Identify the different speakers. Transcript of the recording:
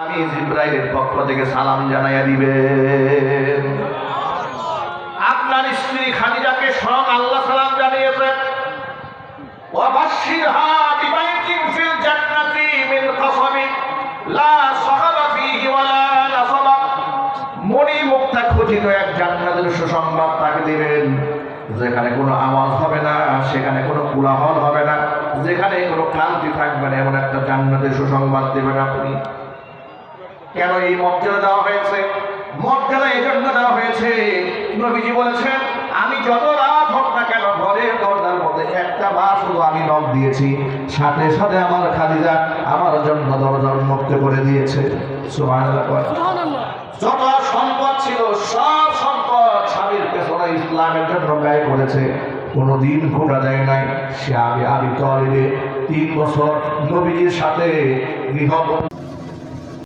Speaker 1: আমি জিবরাইলের পক্ষ থেকে সালাম জানাইয়া দিবেন। আপনার স্ত্রী খাদিজাকে স্বয়ং আল্লাহ সালাম জানিয়েছেন, ওয়াবাশশিরহা বিবাইতিন ফিল জান্নাতি মিন কাসাবি লা সাহাবা ফীহি ওয়ালা নাসাবা। মণি মুক্তা খচিত এক জান্নাতের সুসংবাদ তাকে দিবেন, যেখানে কোনো আওয়াজ হবে না, সেখানে কোনো কোলাহল হবে না, যেখানে কোনো ক্লান্তি থাকবে না, এমন একটা জান্নাতের সুসংবাদ দেবেন আপনি। কেন এই মর্যাদা দেওয়া হয়েছে? মর্যাদা এই জন্য দেওয়া হয়েছে, নবীজি বলেছেন, আমি যত রাত হোক না কেন ঘরের দরজার মধ্যে একটা বার শুধু আমি নক দিয়েছি, সাথে সাথে আমার খাদিজা আমার জন্য দরজা উন্মুক্ত করে দিয়েছে। সুবহানাল্লাহ। যত সম্পদ ছিল সব সম্পদ স্বামীর পেছনে ইসলামের জন্য ব্যয় করেছে, কোনোদিন ঘোরা যায় নাই। সে আবি তালিবে 3 বছর নবীজির সাথে গৃহবন্দী